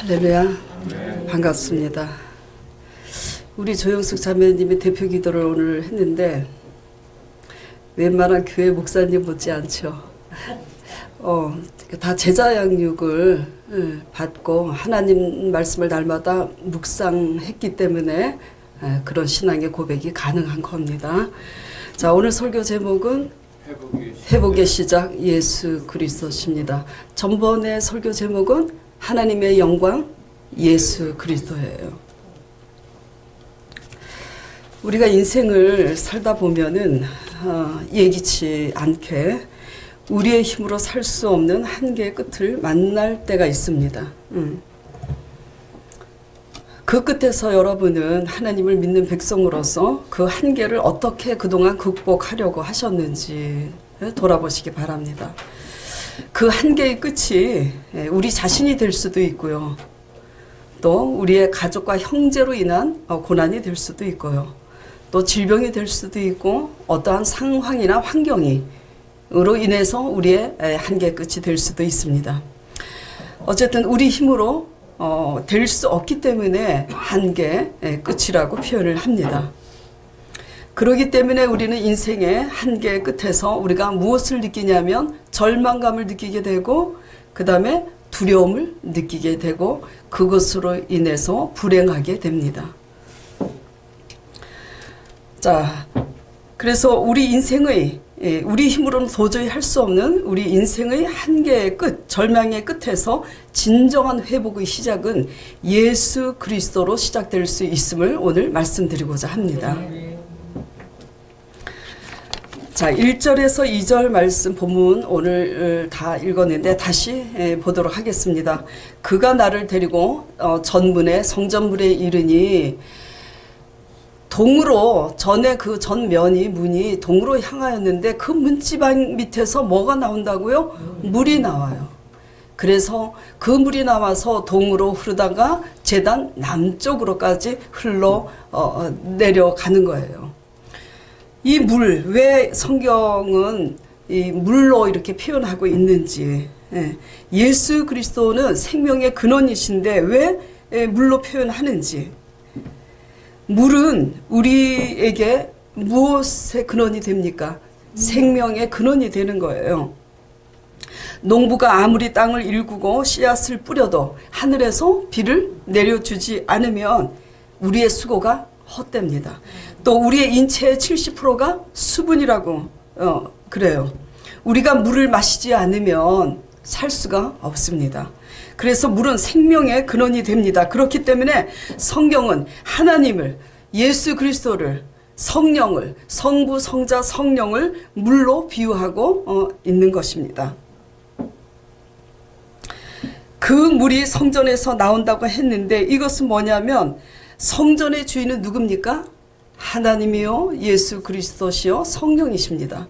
할렐루야. 반갑습니다. 우리 조영숙 자매님이 대표 기도를 오늘 했는데 웬만한 교회 목사님 못지 않죠. 다 제자 양육을 받고 하나님 말씀을 날마다 묵상했기 때문에 그런 신앙의 고백이 가능한 겁니다. 자, 오늘 설교 제목은 회복의 시작 예수 그리스도십니다. 전번의 설교 제목은 하나님의 영광 예수 그리스도예요. 우리가 인생을 살다 보면은 예기치 않게 우리의 힘으로 살 수 없는 한계의 끝을 만날 때가 있습니다. 그 끝에서 여러분은 하나님을 믿는 백성으로서 그 한계를 어떻게 그동안 극복하려고 하셨는지 돌아보시기 바랍니다. 그 한계의 끝이 우리 자신이 될 수도 있고요. 또 우리의 가족과 형제로 인한 고난이 될 수도 있고요. 또 질병이 될 수도 있고 어떠한 상황이나 환경으로 인해서 우리의 한계의 끝이 될 수도 있습니다. 어쨌든 우리 힘으로 될 수 없기 때문에 한계의 끝이라고 표현을 합니다. 그렇기 때문에 우리는 인생의 한계의 끝에서 우리가 무엇을 느끼냐면 절망감을 느끼게 되고 그 다음에 두려움을 느끼게 되고 그것으로 인해서 불행하게 됩니다. 자, 그래서 우리 인생의 우리 힘으로는 도저히 할 수 없는 우리 인생의 한계의 끝, 절망의 끝에서 진정한 회복의 시작은 예수 그리스도로 시작될 수 있음을 오늘 말씀드리고자 합니다. 자, 1절에서 2절 말씀 본문 오늘 다 읽었는데 다시 보도록 하겠습니다. 그가 나를 데리고 전문에 성전문에 이르니 동으로 전에 그 전면이 문이 동으로 향하였는데 그 문지방 밑에서 뭐가 나온다고요? 물이 나와요. 그래서 그 물이 나와서 동으로 흐르다가 제단 남쪽으로까지 흘러 내려가는 거예요. 이 물, 왜 성경은 이 물로 이렇게 표현하고 있는지, 예수 그리스도는 생명의 근원이신데 왜 물로 표현하는지, 물은 우리에게 무엇의 근원이 됩니까? 생명의 근원이 되는 거예요. 농부가 아무리 땅을 일구고 씨앗을 뿌려도 하늘에서 비를 내려주지 않으면 우리의 수고가 헛됩니다. 또 우리의 인체의 70%가 수분이라고 그래요. 우리가 물을 마시지 않으면 살 수가 없습니다. 그래서 물은 생명의 근원이 됩니다. 그렇기 때문에 성경은 하나님을, 예수 그리스도를, 성령을, 성부, 성자, 성령을 물로 비유하고 있는 것입니다. 그 물이 성전에서 나온다고 했는데 이것은 뭐냐면 성전의 주인은 누굽니까? 하나님이요 예수 그리스도시요 성령이십니다.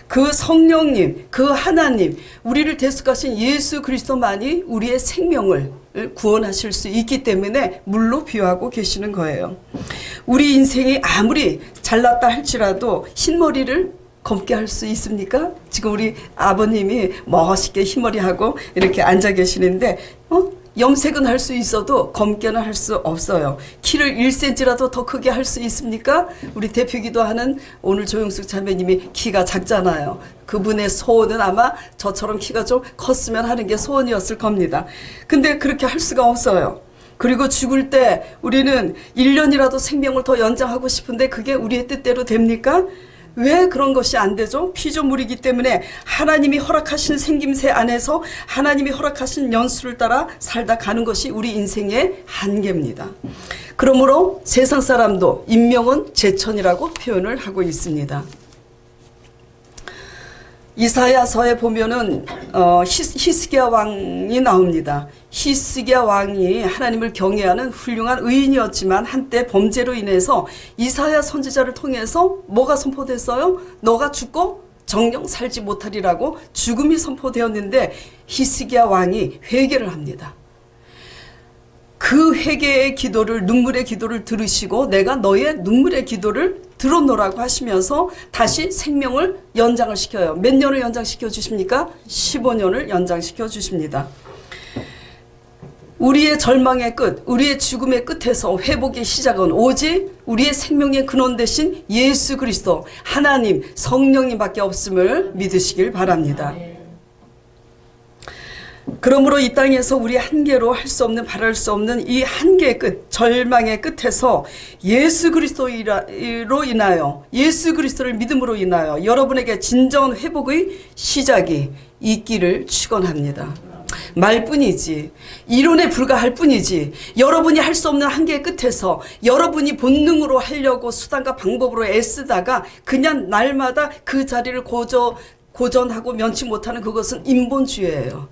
그 성령님, 그 하나님, 우리를 대속하신 예수 그리스도만이 우리의 생명을 구원하실 수 있기 때문에 물로 비유하고 계시는 거예요. 우리 인생이 아무리 잘났다 할지라도 흰머리를 검게 할 수 있습니까? 지금 우리 아버님이 멋있게 흰머리하고 이렇게 앉아 계시는데 염색은 할 수 있어도 검게는 할 수 없어요. 키를 1cm라도 더 크게 할 수 있습니까? 우리 대표기도 하는 오늘 조영숙 자매님이 키가 작잖아요. 그분의 소원은 아마 저처럼 키가 좀 컸으면 하는 게 소원이었을 겁니다. 근데 그렇게 할 수가 없어요. 그리고 죽을 때 우리는 1년이라도 생명을 더 연장하고 싶은데 그게 우리의 뜻대로 됩니까? 왜 그런 것이 안 되죠? 피조물이기 때문에 하나님이 허락하신 생김새 안에서 하나님이 허락하신 연수를 따라 살다 가는 것이 우리 인생의 한계입니다. 그러므로 세상 사람도 인명은 제천이라고 표현을 하고 있습니다. 이사야서에 보면은 히스기야 왕이 나옵니다. 히스기야 왕이 하나님을 경외하는 훌륭한 의인이었지만 한때 범죄로 인해서 이사야 선지자를 통해서 뭐가 선포됐어요? 너가 죽고 정령 살지 못하리라고 죽음이 선포되었는데 히스기야 왕이 회개를 합니다. 그 회개의 기도를, 눈물의 기도를 들으시고 내가 너의 눈물의 기도를 들어놓으라고 하시면서 다시 생명을 연장을 시켜요. 몇 년을 연장시켜 주십니까? 15년을 연장시켜 주십니다. 우리의 절망의 끝, 우리의 죽음의 끝에서 회복의 시작은 오직 우리의 생명의 근원 되신 예수 그리스도, 하나님, 성령님밖에 없음을 믿으시길 바랍니다. 그러므로 이 땅에서 우리 한계로 할 수 없는, 바랄 수 없는 이 한계의 끝, 절망의 끝에서 예수 그리스도로 인하여, 예수 그리스도를 믿음으로 인하여 여러분에게 진정한 회복의 시작이 있기를 축원합니다. 말뿐이지, 이론에 불과할 뿐이지, 여러분이 할 수 없는 한계의 끝에서 여러분이 본능으로 하려고 수단과 방법으로 애쓰다가 그냥 날마다 그 자리를 고전하고 면치 못하는 그것은 인본주의예요.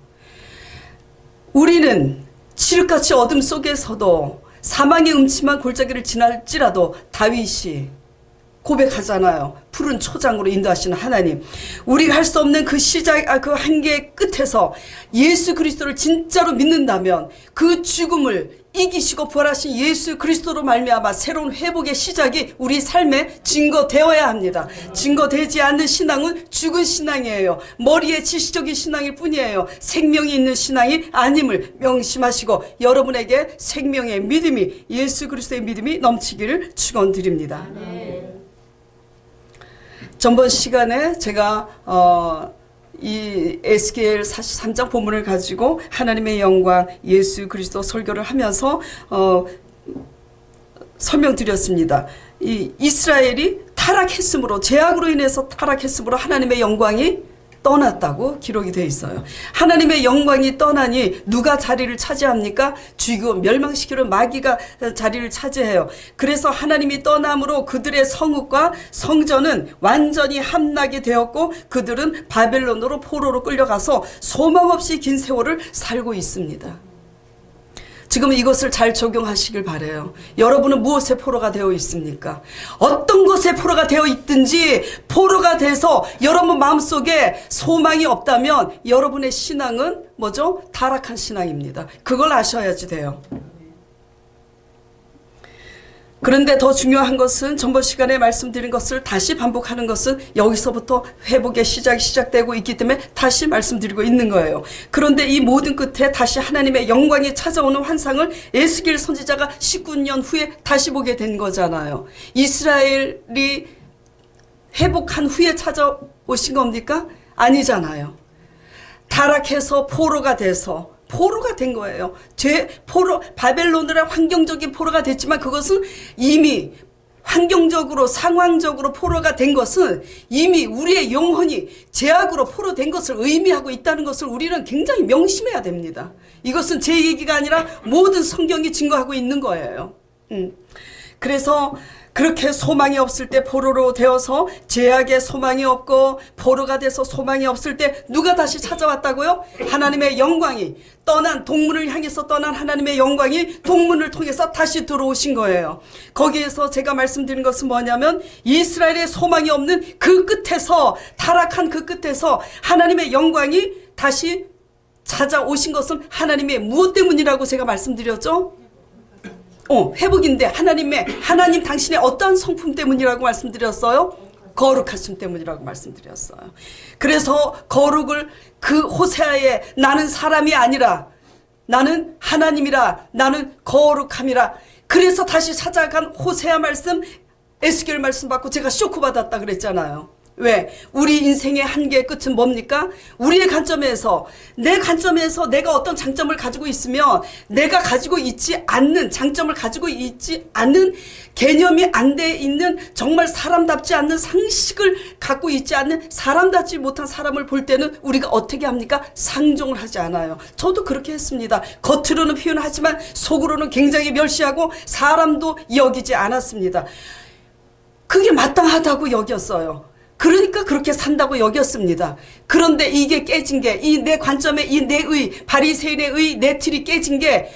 우리는 칠흑같이 어둠 속에서도 사망의 음침한 골짜기를 지날지라도 다윗이 고백하잖아요. 푸른 초장으로 인도하시는 하나님, 우리가 할 수 없는 그 시작, 그 한계의 끝에서 예수 그리스도를 진짜로 믿는다면 그 죽음을 이기시고 부활하신 예수 그리스도로 말미암아 새로운 회복의 시작이 우리 삶에 증거되어야 합니다. 증거되지 않는 신앙은 죽은 신앙이에요. 머리에 지식적인 신앙일 뿐이에요. 생명이 있는 신앙이 아님을 명심하시고 여러분에게 생명의 믿음이, 예수 그리스도의 믿음이 넘치기를 축원드립니다. 전번 시간에 제가 이 에스겔 43장 본문을 가지고 하나님의 영광, 예수 그리스도 설교를 하면서 설명드렸습니다. 이 이스라엘이 타락했으므로, 죄악으로 인해서 타락했으므로 하나님의 영광이 떠났다고 기록이 되어 있어요. 하나님의 영광이 떠나니 누가 자리를 차지합니까? 죽이고 멸망시키는 마귀가 자리를 차지해요. 그래서 하나님이 떠남으로 그들의 성읍과 성전은 완전히 함락이 되었고 그들은 바벨론으로 포로로 끌려가서 소망 없이 긴 세월을 살고 있습니다. 지금 이것을 잘 적용하시길 바라요. 여러분은 무엇의 포로가 되어 있습니까? 어떤 것에 포로가 되어 있든지 포로가 돼서 여러분 마음속에 소망이 없다면 여러분의 신앙은 뭐죠? 타락한 신앙입니다. 그걸 아셔야지 돼요. 그런데 더 중요한 것은 전번 시간에 말씀드린 것을 다시 반복하는 것은 여기서부터 회복의 시작이 시작되고 있기 때문에 다시 말씀드리고 있는 거예요. 그런데 이 모든 끝에 다시 하나님의 영광이 찾아오는 환상을 에스겔 선지자가 19년 후에 다시 보게 된 거잖아요. 이스라엘이 회복한 후에 찾아오신 겁니까? 아니잖아요. 타락해서 포로가 돼서 포로가 된 거예요. 바벨론이란 환경적인 포로가 됐지만 그것은 이미 환경적으로, 상황적으로 포로가 된 것은 이미 우리의 영혼이 죄악으로 포로된 것을 의미하고 있다는 것을 우리는 굉장히 명심해야 됩니다. 이것은 제 얘기가 아니라 모든 성경이 증거하고 있는 거예요. 그래서 그렇게 소망이 없을 때 포로로 되어서 죄악에 소망이 없고 포로가 돼서 소망이 없을 때 누가 다시 찾아왔다고요? 하나님의 영광이 떠난, 동문을 향해서 떠난 하나님의 영광이 동문을 통해서 다시 들어오신 거예요. 거기에서 제가 말씀드린 것은 뭐냐면 이스라엘의 소망이 없는 그 끝에서, 타락한 그 끝에서 하나님의 영광이 다시 찾아오신 것은 하나님의 무엇 때문이라고 제가 말씀드렸죠? 회복인데 하나님 당신의 어떠한 성품 때문이라고 말씀드렸어요? 거룩하심 때문이라고 말씀드렸어요. 그래서 거룩을 그 호세아에 나는 사람이 아니라 나는 하나님이라, 나는 거룩함이라. 그래서 다시 찾아간 호세아 말씀, 에스겔 말씀 받고 제가 쇼크 받았다 그랬잖아요. 왜? 우리 인생의 한계의 끝은 뭡니까? 우리의 관점에서, 내 관점에서 내가 어떤 장점을 가지고 있으면 내가 가지고 있지 않는, 장점을 가지고 있지 않는, 개념이 안 돼 있는, 정말 사람답지 않는 상식을 갖고 있지 않는, 사람답지 못한 사람을 볼 때는 우리가 어떻게 합니까? 상종을 하지 않아요. 저도 그렇게 했습니다. 겉으로는 표현하지만 속으로는 굉장히 멸시하고 사람도 여기지 않았습니다. 그게 마땅하다고 여겼어요. 그러니까 그렇게 산다고 여겼습니다. 그런데 이게 깨진 게, 이 내 관점에 이 내의, 바리새인의 내 틀이 깨진 게,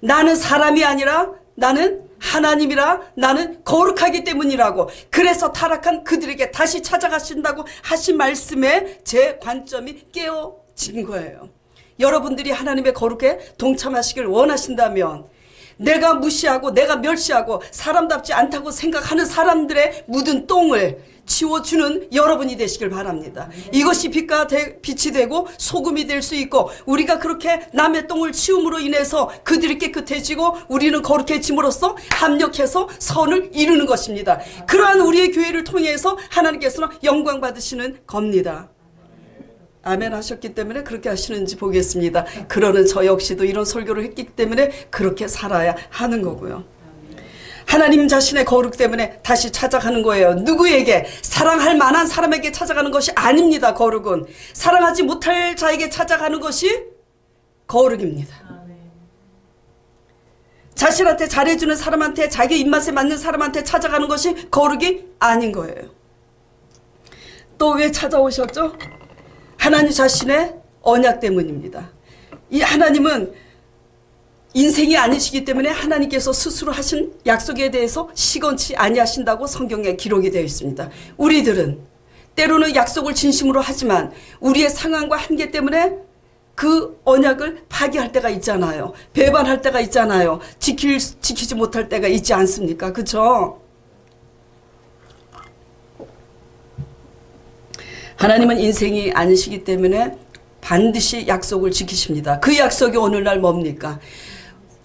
나는 사람이 아니라 나는 하나님이라, 나는 거룩하기 때문이라고. 그래서 타락한 그들에게 다시 찾아가신다고 하신 말씀에 제 관점이 깨어진 거예요. 여러분들이 하나님의 거룩에 동참하시길 원하신다면 내가 무시하고 내가 멸시하고 사람답지 않다고 생각하는 사람들의 묻은 똥을 치워주는 여러분이 되시길 바랍니다. 이것이 빛이 되고 소금이 될 수 있고, 우리가 그렇게 남의 똥을 치움으로 인해서 그들이 깨끗해지고 우리는 거룩해짐으로써 합력해서 선을 이루는 것입니다. 그러한 우리의 교회를 통해서 하나님께서는 영광 받으시는 겁니다. 아멘 하셨기 때문에 그렇게 하시는지 보겠습니다. 그러는 저 역시도 이런 설교를 했기 때문에 그렇게 살아야 하는 거고요. 하나님 자신의 거룩 때문에 다시 찾아가는 거예요. 누구에게? 사랑할 만한 사람에게 찾아가는 것이 아닙니다. 거룩은 사랑하지 못할 자에게 찾아가는 것이 거룩입니다. 자신한테 잘해주는 사람한테, 자기 입맛에 맞는 사람한테 찾아가는 것이 거룩이 아닌 거예요. 또 왜 찾아오셨죠? 하나님 자신의 언약 때문입니다. 이 하나님은 인생이 아니시기 때문에 하나님께서 스스로 하신 약속에 대해서 시건치 아니하신다고 성경에 기록이 되어 있습니다. 우리들은 때로는 약속을 진심으로 하지만 우리의 상황과 한계 때문에 그 언약을 파기할 때가 있잖아요. 배반할 때가 있잖아요. 지키지 못할 때가 있지 않습니까? 그렇죠? 하나님은 인생이 아니시기 때문에 반드시 약속을 지키십니다. 그 약속이 오늘날 뭡니까?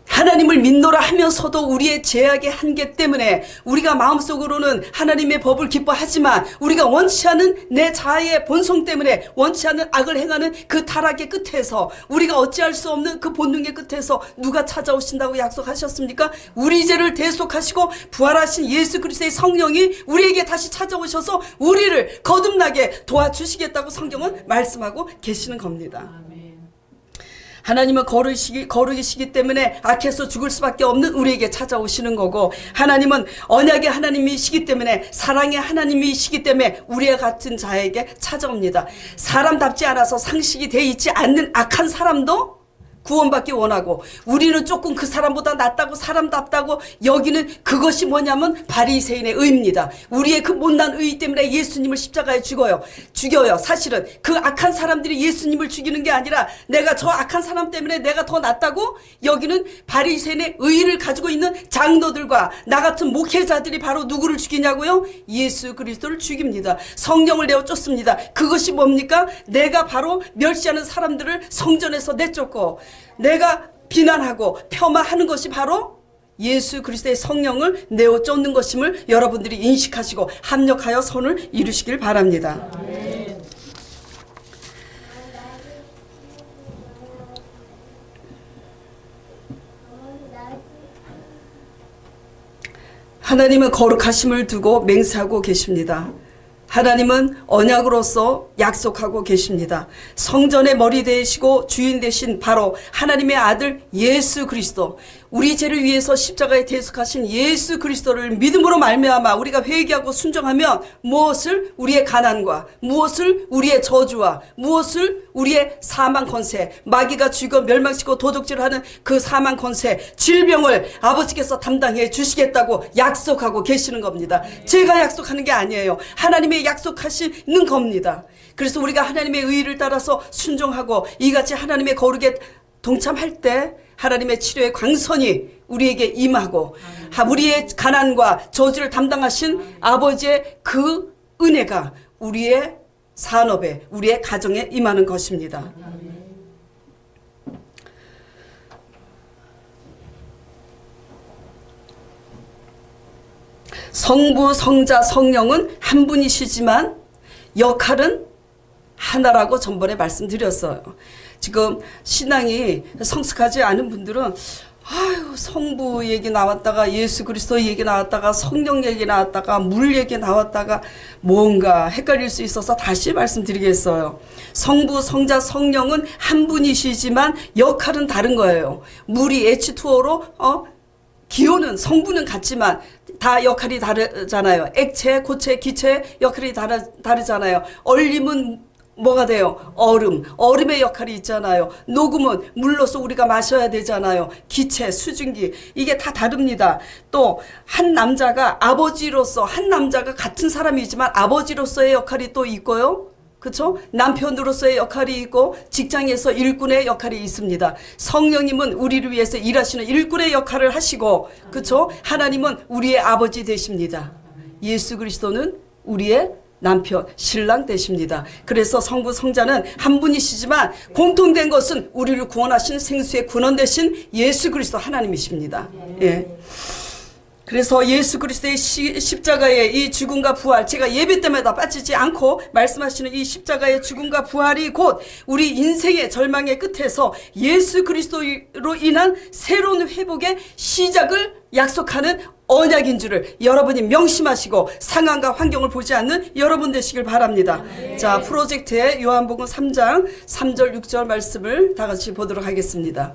하나님을 믿노라 하면서도 우리의 제약의 한계 때문에 우리가 마음속으로는 하나님의 법을 기뻐하지만 우리가 원치 않은 내 자아의 본성 때문에 원치 않는 악을 행하는 그 타락의 끝에서, 우리가 어찌할 수 없는 그 본능의 끝에서 누가 찾아오신다고 약속하셨습니까? 우리 죄를 대속하시고 부활하신 예수 그리스도의 성령이 우리에게 다시 찾아오셔서 우리를 거듭나게 도와주시겠다고 성경은 말씀하고 계시는 겁니다. 하나님은 거룩이시기 때문에 악해서 죽을 수밖에 없는 우리에게 찾아오시는 거고, 하나님은 언약의 하나님이시기 때문에, 사랑의 하나님이시기 때문에 우리와 같은 자에게 찾아옵니다. 사람답지 않아서 상식이 돼 있지 않는 악한 사람도 구원받기 원하고, 우리는 조금 그 사람보다 낫다고 사람답다고 여기는 그것이 뭐냐면 바리새인의 의입니다. 우리의 그 못난 의 때문에 예수님을 십자가에 죽여요. 사실은 그 악한 사람들이 예수님을 죽이는 게 아니라 내가 저 악한 사람 때문에 내가 더 낫다고 여기는 바리새인의 의를 가지고 있는 장로들과 나 같은 목회자들이 바로 누구를 죽이냐고요? 예수 그리스도를 죽입니다. 성령을 내어 쫓습니다. 그것이 뭡니까? 내가 바로 멸시하는 사람들을 성전에서 내쫓고 내가 비난하고 폄하하는 것이 바로 예수 그리스도의 성령을 내어 쫓는 것임을 여러분들이 인식하시고 합력하여 선을 이루시길 바랍니다. 하나님은 거룩하심을 두고 맹세하고 계십니다. 하나님은 언약으로서 약속하고 계십니다. 성전의 머리 되시고 주인 되신 바로 하나님의 아들 예수 그리스도, 우리 죄를 위해서 십자가에 대속하신 예수 그리스도를 믿음으로 말미암아 우리가 회개하고 순종하면 무엇을? 우리의 가난과, 무엇을? 우리의 저주와, 무엇을? 우리의 사망 권세, 마귀가 죽여 멸망시키고 도둑질하는 그 사망 권세, 질병을 아버지께서 담당해 주시겠다고 약속하고 계시는 겁니다. 제가 약속하는 게 아니에요. 하나님의 약속하시는 겁니다. 그래서 우리가 하나님의 의를 따라서 순종하고 이같이 하나님의 거룩에 동참할 때 하나님의 치료의 광선이 우리에게 임하고, 우리의 가난과 저주를 담당하신 아버지의 그 은혜가 우리의 산업에, 우리의 가정에 임하는 것입니다. 성부, 성자, 성령은 한 분이시지만 역할은 하나라고 전번에 말씀드렸어요. 지금 신앙이 성숙하지 않은 분들은 아유, 성부 얘기 나왔다가 예수 그리스도 얘기 나왔다가 성령 얘기 나왔다가 물 얘기 나왔다가 뭔가 헷갈릴 수 있어서 다시 말씀드리겠어요. 성부, 성자, 성령은 한 분이시지만 역할은 다른 거예요. 물이 H2O로 기호는, 성분은 같지만 다 역할이 다르잖아요. 액체, 고체, 기체 역할이 다르잖아요. 얼림은 뭐가 돼요? 얼음의 역할이 있잖아요. 녹음은 물로서 우리가 마셔야 되잖아요. 기체, 수증기, 이게 다 다릅니다. 또 한 남자가 아버지로서, 한 남자가 같은 사람이지만 아버지로서의 역할이 또 있고요. 그렇죠? 남편으로서의 역할이 있고 직장에서 일꾼의 역할이 있습니다. 성령님은 우리를 위해서 일하시는 일꾼의 역할을 하시고, 그렇죠? 하나님은 우리의 아버지 되십니다. 예수 그리스도는 우리의 남편, 신랑 되십니다. 그래서 성부, 성자는 한 분이시지만 공통된 것은 우리를 구원하신 생수의 근원 되신 예수 그리스도 하나님이십니다. 예. 그래서 예수 그리스도의 십자가의 이 죽음과 부활, 제가 예배 때마다 빠지지 않고 말씀하시는 이 십자가의 죽음과 부활이 곧 우리 인생의 절망의 끝에서 예수 그리스도로 인한 새로운 회복의 시작을 약속하는 언약인 줄을 여러분이 명심하시고 상황과 환경을 보지 않는 여러분 되시길 바랍니다. 자, 프로젝트의 요한복음 3장 3절 6절 말씀을 다 같이 보도록 하겠습니다.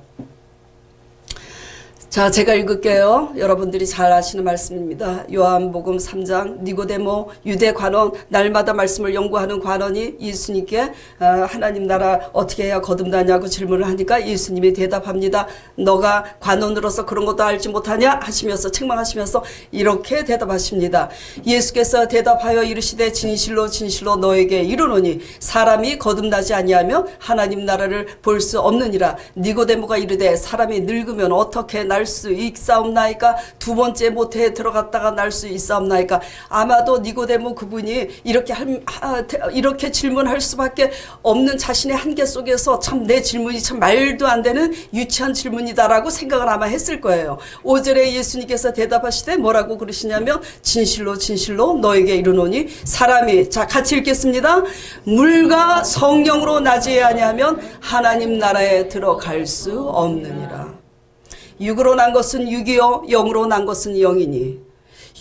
자, 제가 읽을게요. 여러분들이 잘 아시는 말씀입니다. 요한복음 3장 니고데모 유대 관원, 날마다 말씀을 연구하는 관원이 예수님께 하나님 나라 어떻게 해야 거듭나냐고 질문을 하니까 예수님이 대답합니다. 너가 관원으로서 그런 것도 알지 못하냐 하시면서 책망하시면서 이렇게 대답하십니다. 예수께서 대답하여 이르시되 진실로 진실로 너에게 이르노니 사람이 거듭나지 아니하면 하나님 나라를 볼 수 없느니라. 니고데모가 이르되 사람이 늙으면 어떻게 날 수 있사옵나이까? 두 번째 모태에 들어갔다가 날 수 있사옵나이까? 아마도 니고데모 그분이 이렇게 질문할 수밖에 없는 자신의 한계 속에서 참 내 질문이 참 말도 안 되는 유치한 질문이다라고 생각을 아마 했을 거예요. 5절에 예수님께서 대답하시되 뭐라고 그러시냐면 진실로 진실로 너에게 이르노니 사람이, 자 같이 읽겠습니다. 물과 성령으로 나지 아니하면 하나님 나라에 들어갈 수 없느니라. 육으로 난 것은 육이요 영으로 난 것은 영이니.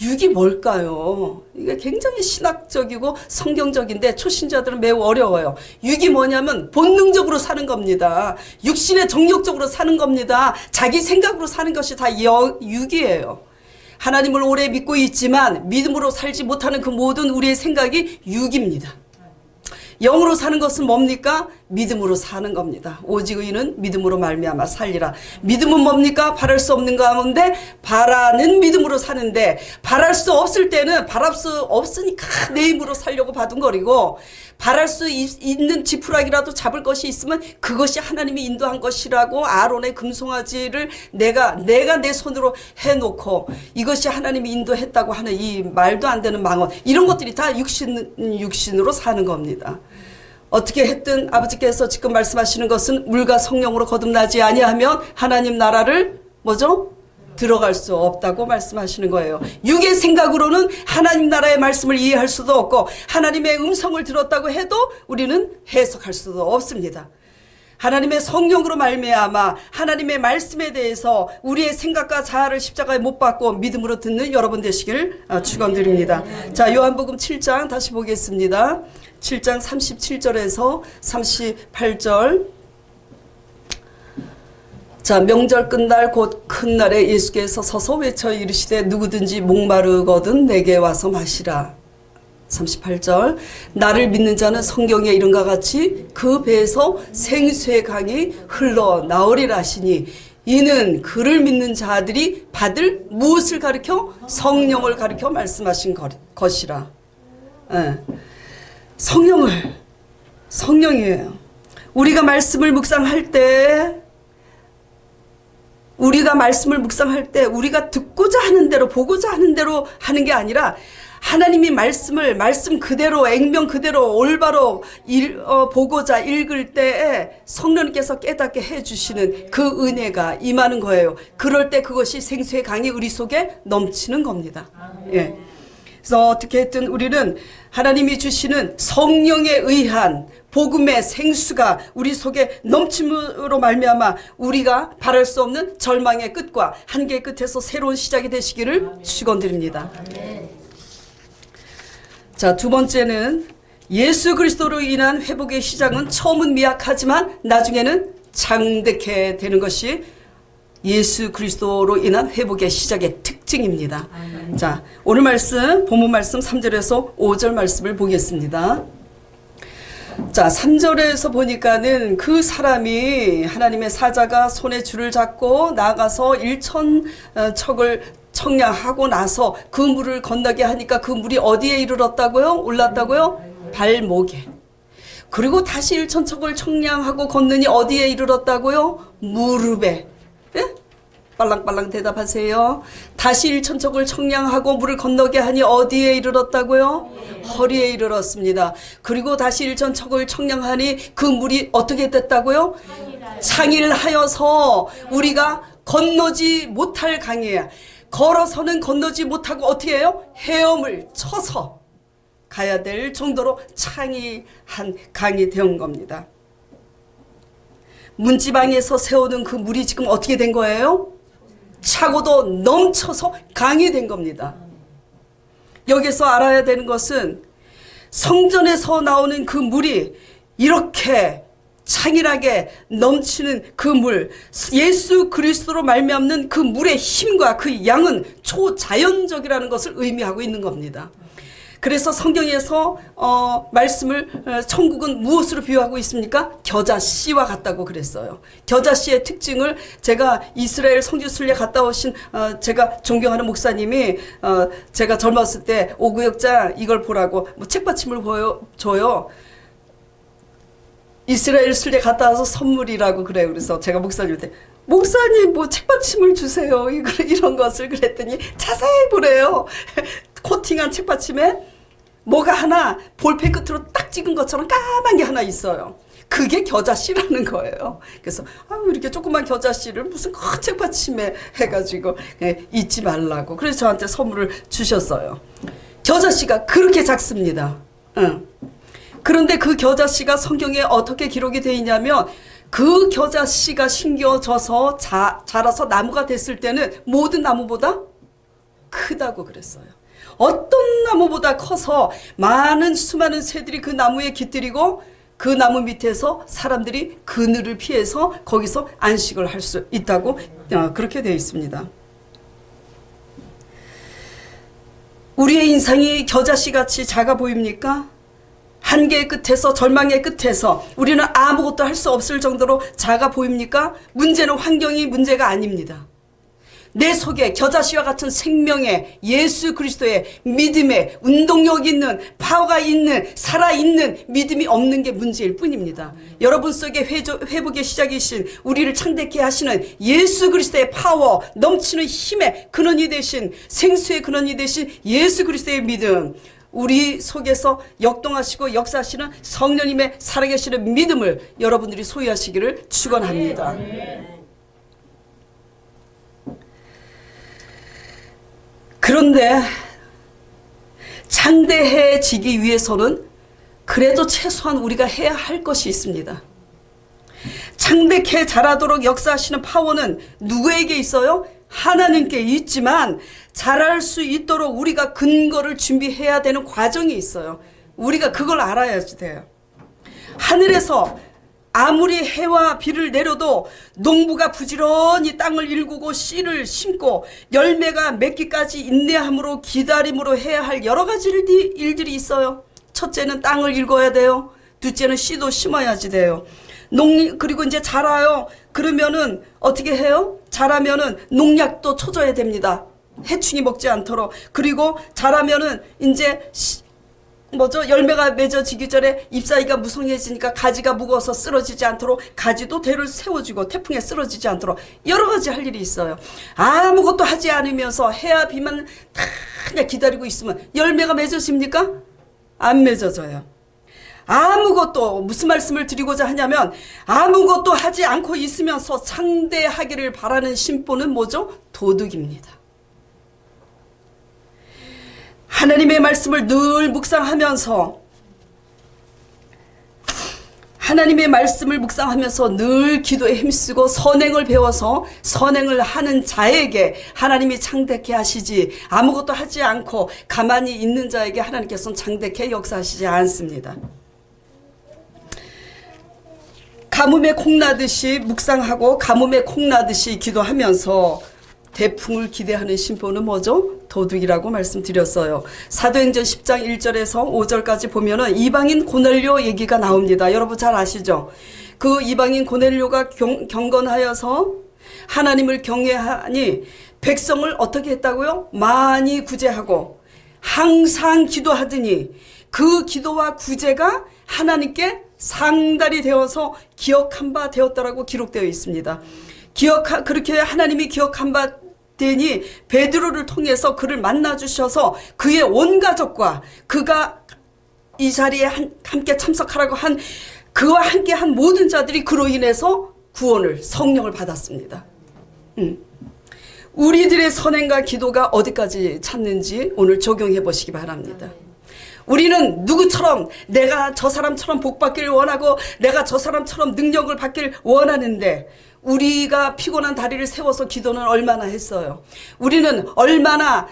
육이 뭘까요? 이게 굉장히 신학적이고 성경적인데 초신자들은 매우 어려워요. 육이 뭐냐면 본능적으로 사는 겁니다. 육신의 정욕적으로 사는 겁니다. 자기 생각으로 사는 것이 다 육이에요. 하나님을 오래 믿고 있지만 믿음으로 살지 못하는 그 모든 우리의 생각이 육입니다. 영으로 사는 것은 뭡니까? 믿음으로 사는 겁니다. 오직 의인은 믿음으로 말미암아 살리라. 믿음은 뭡니까? 바랄 수 없는 가운데 바라는 믿음으로 사는데, 바랄 수 없을 때는 바랄 수 없으니까 내 힘으로 살려고 바둥거리고, 바랄 수 있는 지푸라기라도 잡을 것이 있으면 그것이 하나님이 인도한 것이라고 아론의 금송아지를 내가 내 손으로 해놓고 이것이 하나님이 인도했다고 하는 이 말도 안 되는 망언, 이런 것들이 다 육신으로 사는 겁니다. 어떻게 했든 아버지께서 지금 말씀하시는 것은 물과 성령으로 거듭나지 아니하면 하나님 나라를 뭐죠? 들어갈 수 없다고 말씀하시는 거예요. 육의 생각으로는 하나님 나라의 말씀을 이해할 수도 없고 하나님의 음성을 들었다고 해도 우리는 해석할 수도 없습니다. 하나님의 성령으로 말미암아 하나님의 말씀에 대해서 우리의 생각과 자아를 십자가에 못 박고 믿음으로 듣는 여러분 되시길 축원드립니다. 자, 요한복음 7장 다시 보겠습니다. 7장 37절에서 38절. 자, 명절 끝날 곧 큰 날에 예수께서 서서 외쳐 이르시되 누구든지 목마르거든 내게 와서 마시라. 38절. 나를 믿는 자는 성경에 이른과 같이 그 배에서 생수의 강이 흘러나오리라 하시니 이는 그를 믿는 자들이 받을 무엇을 가리켜? 성령을 가리켜 말씀하신 것이라. 예. 성령이에요. 우리가 말씀을 묵상할 때 우리가 듣고자 하는 대로 보고자 하는 대로 하는 게 아니라 하나님이 말씀 그대로 액면 그대로 올바로 보고자 읽을 때에 성령님께서 깨닫게 해주시는 그 은혜가 임하는 거예요. 그럴 때 그것이 생수의 강이 우리 속에 넘치는 겁니다. 예. 그래서 어떻게 했든 우리는 하나님이 주시는 성령에 의한 복음의 생수가 우리 속에 넘침으로 말미암아 우리가 바랄 수 없는 절망의 끝과 한계의 끝에서 새로운 시작이 되시기를 축원드립니다. 자, 두 번째는 예수 그리스도로 인한 회복의 시작은 처음은 미약하지만 나중에는 장대케 되는 것이 예수 그리스도로 인한 회복의 시작의 특징입니다. 자, 오늘 말씀, 본문 말씀 3절에서 5절 말씀을 보겠습니다. 자, 3절에서 보니까는 그 사람이 하나님의 사자가 손에 줄을 잡고 나가서 1,000척을 청량하고 나서 그 물을 건너게 하니까 그 물이 어디에 이르렀다고요? 올랐다고요? 발목에. 그리고 다시 1,000척을 청량하고 건너니 어디에 이르렀다고요? 무릎에. 예? 빨랑빨랑 대답하세요. 다시 일천척을 청량하고 물을 건너게 하니 어디에 이르렀다고요? 허리에 이르렀습니다. 그리고 다시 일천척을 청량하니 그 물이 어떻게 됐다고요? 창일하여서 우리가 건너지 못할 강이에요. 걸어서는 건너지 못하고 어떻게 해요? 헤엄을 쳐서 가야 될 정도로 창이한 강이 되온 겁니다. 문지방에서 세우는 그 물이 지금 어떻게 된 거예요? 차고도 넘쳐서 강이 된 겁니다. 여기서 알아야 되는 것은 성전에서 나오는 그 물이 이렇게 창일하게 넘치는 그 물, 예수 그리스도로 말미암는 그 물의 힘과 그 양은 초자연적이라는 것을 의미하고 있는 겁니다. 그래서 성경에서 말씀을 천국은 무엇으로 비유하고 있습니까? 겨자씨와 같다고 그랬어요. 겨자씨의 특징을 제가 이스라엘 성지순례 갔다 오신 제가 존경하는 목사님이 제가 젊었을 때 오구역장 이걸 보라고 뭐 책받침을 줘요. 이스라엘 순례 갔다 와서 선물이라고 그래요. 그래서 제가 목사님한테 목사님 뭐 책받침을 주세요. 이런 것을 그랬더니 자세히 보래요. 코팅한 책받침에 뭐가 하나 볼펜 끝으로 딱 찍은 것처럼 까만 게 하나 있어요. 그게 겨자씨라는 거예요. 그래서 이렇게 조그만 겨자씨를 무슨 큰 책받침에 해가지고 잊지 말라고. 그래서 저한테 선물을 주셨어요. 겨자씨가 그렇게 작습니다. 그런데 그 겨자씨가 성경에 어떻게 기록이 되어 있냐면 그 겨자씨가 심겨져서 자라서 나무가 됐을 때는 모든 나무보다 크다고 그랬어요. 어떤 나무보다 커서 수많은 새들이 그 나무에 깃들이고 그 나무 밑에서 사람들이 그늘을 피해서 거기서 안식을 할 수 있다고 그렇게 되어 있습니다. 우리의 인상이 겨자씨같이 작아 보입니까? 한계의 끝에서 절망의 끝에서 우리는 아무것도 할 수 없을 정도로 작아 보입니까? 문제는 환경이 문제가 아닙니다. 내 속에 겨자씨와 같은 생명의 예수 그리스도의 믿음의 운동력 있는 파워가 있는 살아있는 믿음이 없는 게 문제일 뿐입니다. 여러분 속에 회복의 시작이신 우리를 창대케 하시는 예수 그리스도의 파워 넘치는 힘의 근원이 되신 생수의 근원이 되신 예수 그리스도의 믿음, 우리 속에서 역동하시고 역사하시는 성령님의 살아계시는 믿음을 여러분들이 소유하시기를 축원합니다. 그런데 창대해지기 위해서는 그래도 최소한 우리가 해야 할 것이 있습니다. 창대케 자라도록 역사하시는 파워는 누구에게 있어요? 하나님께 있지만 자랄 수 있도록 우리가 근거를 준비해야 되는 과정이 있어요. 우리가 그걸 알아야지 돼요. 하늘에서 아무리 해와 비를 내려도 농부가 부지런히 땅을 일구고 씨를 심고 열매가 맺기까지 인내함으로 기다림으로 해야 할 여러 가지 일들이 있어요. 첫째는 땅을 일궈야 돼요. 둘째는 씨도 심어야지 돼요. 그리고 이제 자라요. 그러면은 어떻게 해요? 자라면은 농약도 쳐줘야 됩니다. 해충이 먹지 않도록. 그리고 자라면은 이제 열매가 맺어지기 전에 잎사귀가 무성해지니까 가지가 무거워서 쓰러지지 않도록 가지도 대를 세워주고 태풍에 쓰러지지 않도록 여러 가지 할 일이 있어요. 아무것도 하지 않으면서 해야 비만 다 그냥 기다리고 있으면 열매가 맺어집니까? 안 맺어져요. 아무것도 무슨 말씀을 드리고자 하냐면 아무것도 하지 않고 있으면서 상대하기를 바라는 심보는 뭐죠? 도둑입니다. 하나님의 말씀을 늘 묵상하면서 늘 기도에 힘쓰고 선행을 배워서 선행을 하는 자에게 하나님이 창대케 하시지 아무것도 하지 않고 가만히 있는 자에게 하나님께서는 창대케 역사하시지 않습니다. 가뭄에 콩나듯이 묵상하고 가뭄에 콩나듯이 기도하면서 대풍을 기대하는 심보는 뭐죠? 도둑이라고 말씀드렸어요. 사도행전 10장 1절에서 5절까지 보면은 이방인 고넬료 얘기가 나옵니다. 여러분 잘 아시죠? 그 이방인 고넬료가 경건하여서 하나님을 경외하니 백성을 어떻게 했다고요? 많이 구제하고 항상 기도하더니 그 기도와 구제가 하나님께 상달이 되어서 기억한 바 되었다라고 기록되어 있습니다. 그렇게 하나님이 기억한 바 되니 베드로를 통해서 그를 만나 주셔서 그의 온 가족과 그가 이 자리에 함께 참석하라고 한 그와 함께 한 모든 자들이 그로 인해서 구원을, 성령을 받았습니다. 우리들의 선행과 기도가 어디까지 찼는지 오늘 적용해 보시기 바랍니다. 우리는 누구처럼 내가 저 사람처럼 복 받기를 원하고 내가 저 사람처럼 능력을 받기를 원하는데 우리가 피곤한 다리를 세워서 기도는 얼마나 했어요. 우리는 얼마나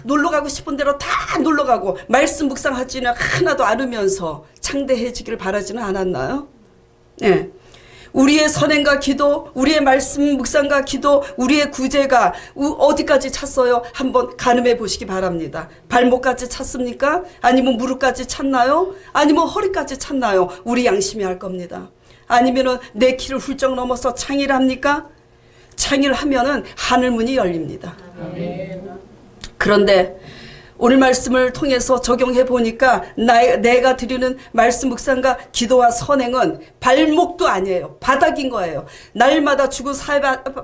놀러가고 싶은 대로 다 놀러가고 말씀 묵상하지는 하나도 않으면서 창대해지기를 바라지는 않았나요? 네. 우리의 선행과 기도, 우리의 말씀 묵상과 기도, 우리의 구제가 어디까지 찼어요? 한번 가늠해 보시기 바랍니다. 발목까지 찼습니까? 아니면 무릎까지 찼나요? 아니면 허리까지 찼나요? 우리 양심이 할 겁니다. 아니면은 내 키를 훌쩍 넘어서 창의를 합니까? 창의를 하면은 하늘문이 열립니다. 그런데 오늘 말씀을 통해서 적용해 보니까 내가 드리는 말씀 묵상과 기도와 선행은 발목도 아니에요. 바닥인 거예요. 날마다 죽은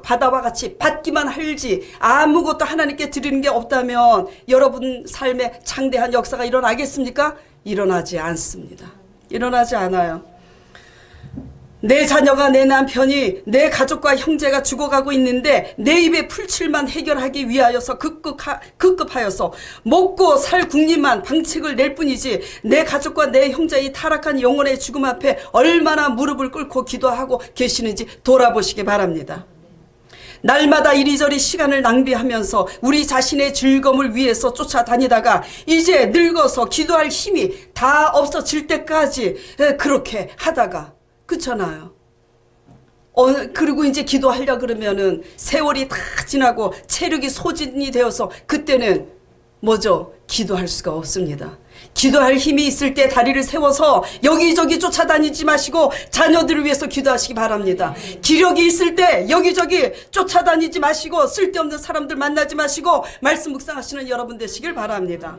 바다와 같이 받기만 할지 아무것도 하나님께 드리는 게 없다면 여러분 삶에 창대한 역사가 일어나겠습니까? 일어나지 않습니다. 일어나지 않아요. 내 자녀가, 내 남편이, 내 가족과 형제가 죽어가고 있는데 내 입에 풀칠만 해결하기 위하여서 급급하여서 먹고 살 국리만 방책을 낼 뿐이지 내 가족과 내 형제의 타락한 영혼의 죽음 앞에 얼마나 무릎을 꿇고 기도하고 계시는지 돌아보시기 바랍니다. 날마다 이리저리 시간을 낭비하면서 우리 자신의 즐거움을 위해서 쫓아다니다가 이제 늙어서 기도할 힘이 다 없어질 때까지 그렇게 하다가 그렇잖아요. 그리고 이제 기도하려 그러면은 세월이 다 지나고 체력이 소진이 되어서 그때는 뭐죠? 기도할 수가 없습니다. 기도할 힘이 있을 때 다리를 세워서 여기저기 쫓아다니지 마시고 자녀들을 위해서 기도하시기 바랍니다. 기력이 있을 때 여기저기 쫓아다니지 마시고 쓸데없는 사람들 만나지 마시고 말씀 묵상하시는 여러분 되시길 바랍니다.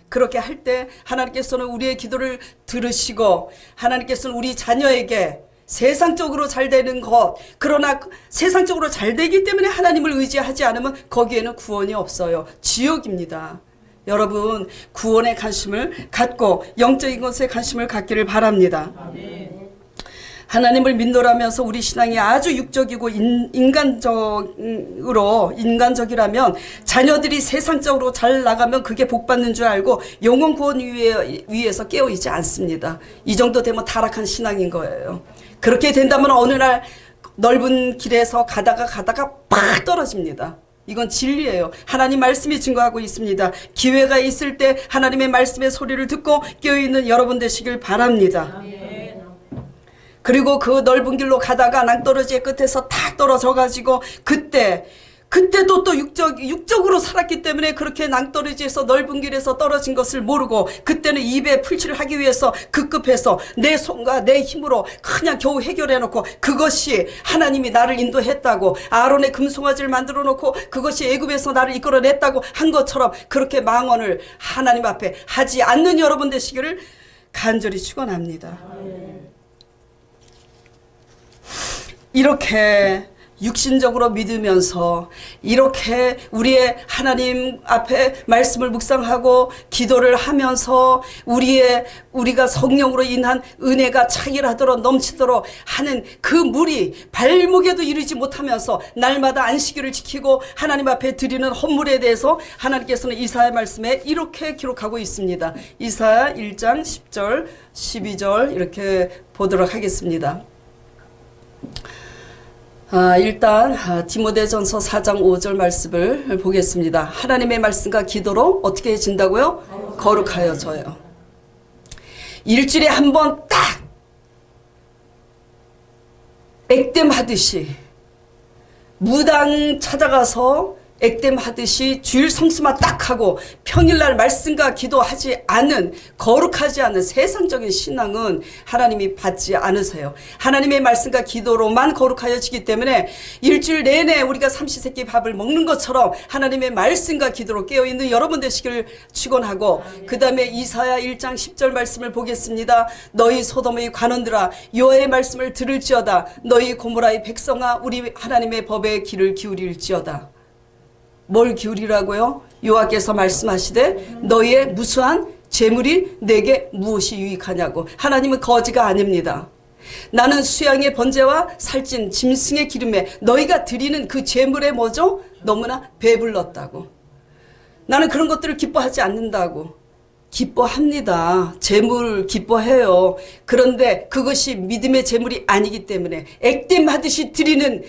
그렇게 할 때 하나님께서는 우리의 기도를 들으시고 하나님께서는 우리 자녀에게 세상적으로 잘 되는 것, 그러나 세상적으로 잘 되기 때문에 하나님을 의지하지 않으면 거기에는 구원이 없어요. 지옥입니다. 여러분 구원에 관심을 갖고 영적인 것에 관심을 갖기를 바랍니다. 하나님을 믿노라면서 우리 신앙이 아주 육적이고 인간적이라면 자녀들이 세상적으로 잘 나가면 그게 복받는 줄 알고 영혼 구원 위에서 깨어있지 않습니다. 이 정도 되면 타락한 신앙인 거예요. 그렇게 된다면 어느 날 넓은 길에서 가다가 팍 떨어집니다. 이건 진리예요. 하나님 말씀이 증거하고 있습니다. 기회가 있을 때 하나님의 말씀의 소리를 듣고 깨어있는 여러분 되시길 바랍니다. 그리고 그 넓은 길로 가다가 낭떠러지의 끝에서 탁 떨어져 가지고 그때도 또 육적으로 살았기 때문에 그렇게 낭떠러지에서 넓은 길에서 떨어진 것을 모르고 그때는 입에 풀칠을 하기 위해서 급급해서 내 손과 내 힘으로 그냥 겨우 해결해 놓고 그것이 하나님이 나를 인도했다고 아론의 금송아지를 만들어 놓고 그것이 애굽에서 나를 이끌어냈다고 한 것처럼 그렇게 망언을 하나님 앞에 하지 않는 여러분 되시기를 간절히 축원합니다. 이렇게 육신적으로 믿으면서 이렇게 우리의 하나님 앞에 말씀을 묵상하고 기도를 하면서 우리가 성령으로 인한 은혜가 차길하도록 넘치도록 하는 그 물이 발목에도 이르지 못하면서 날마다 안식일을 지키고 하나님 앞에 드리는 헌물에 대해서 하나님께서는 이사야 말씀에 이렇게 기록하고 있습니다. 이사야 1장 10절 12절 이렇게 보도록 하겠습니다. 일단 디모데전서 4장 5절 말씀을 보겠습니다. 하나님의 말씀과 기도로 어떻게 해진다고요? 거룩하여져요. 일주일에 한 번 딱 액땜하듯이 무당 찾아가서 액땜 하듯이 주일 성수만 딱 하고 평일날 말씀과 기도하지 않은, 거룩하지 않은 세상적인 신앙은 하나님이 받지 않으세요. 하나님의 말씀과 기도로만 거룩하여지기 때문에 일주일 내내 우리가 삼시세끼 밥을 먹는 것처럼 하나님의 말씀과 기도로 깨어있는 여러분 되시기를 축원하고, 그 다음에 이사야 1장 10절 말씀을 보겠습니다. 너희 소돔의 관원들아 여호와의 말씀을 들을지어다. 너희 고모라의 백성아 우리 하나님의 법에 귀를 기울일지어다. 뭘 기울이라고요? 여호와께서 말씀하시되 너희의 무수한 재물이 내게 무엇이 유익하냐고. 하나님은 거지가 아닙니다. 나는 수양의 번제와 살찐 짐승의 기름에 너희가 드리는 그 재물에 뭐죠? 너무나 배불렀다고. 나는 그런 것들을 기뻐하지 않는다고. 기뻐합니다. 재물 기뻐해요. 그런데 그것이 믿음의 재물이 아니기 때문에 액땜하듯이 드리는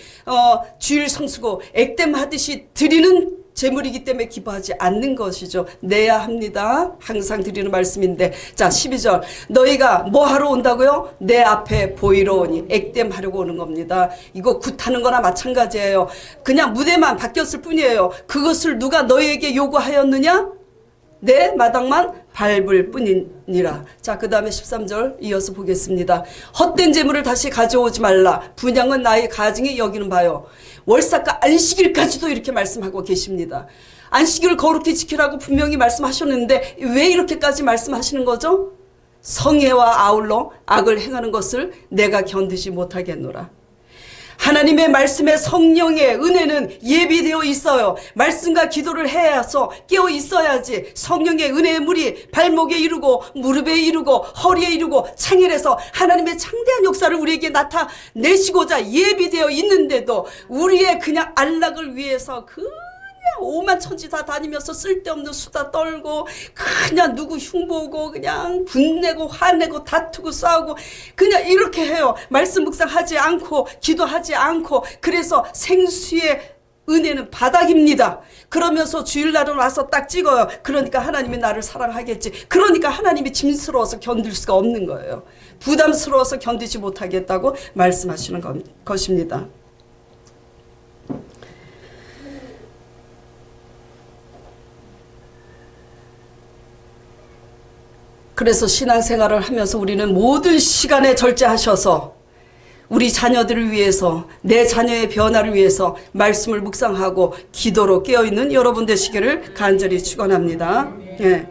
주일 성수고 액땜하듯이 드리는 재물이기 때문에 기뻐하지 않는 것이죠. 내야 합니다. 항상 드리는 말씀인데, 자 12절 너희가 뭐 하러 온다고요? 내 앞에 보이러 오니. 액땜하려고 오는 겁니다. 이거 굿하는 거나 마찬가지예요. 그냥 무대만 바뀌었을 뿐이에요. 그것을 누가 너희에게 요구하였느냐? 내 마당만 밟을 뿐이니라. 자, 그 다음에 13절 이어서 보겠습니다. 헛된 재물을 다시 가져오지 말라. 분양은 나의 가증이 여기는 바요. 월삭과 안식일까지도 이렇게 말씀하고 계십니다. 안식일을 거룩히 지키라고 분명히 말씀하셨는데 왜 이렇게까지 말씀하시는 거죠? 성애와 아울러 악을 행하는 것을 내가 견디지 못하겠노라. 하나님의 말씀에 성령의 은혜는 예비되어 있어요. 말씀과 기도를 해서 깨어 있어야지 성령의 은혜의 물이 발목에 이르고 무릎에 이르고 허리에 이르고 창일해서 하나님의 창대한 역사를 우리에게 나타내시고자 예비되어 있는데도 우리의 그냥 안락을 위해서 그냥 오만천지 다 다니면서 쓸데없는 수다 떨고 그냥 누구 흉보고 그냥 분내고 화내고 다투고 싸우고 그냥 이렇게 해요. 말씀 묵상하지 않고 기도하지 않고. 그래서 생수의 은혜는 바닥입니다. 그러면서 주일날은 와서 딱 찍어요. 그러니까 하나님이 나를 사랑하겠지. 그러니까 하나님이 짐스러워서 견딜 수가 없는 거예요. 부담스러워서 견디지 못하겠다고 말씀하시는 것입니다. 그래서 신앙생활을 하면서 우리는 모든 시간에 절제하셔서 우리 자녀들을 위해서, 내 자녀의 변화를 위해서 말씀을 묵상하고 기도로 깨어있는 여러분 되시기를 간절히 축원합니다. 예.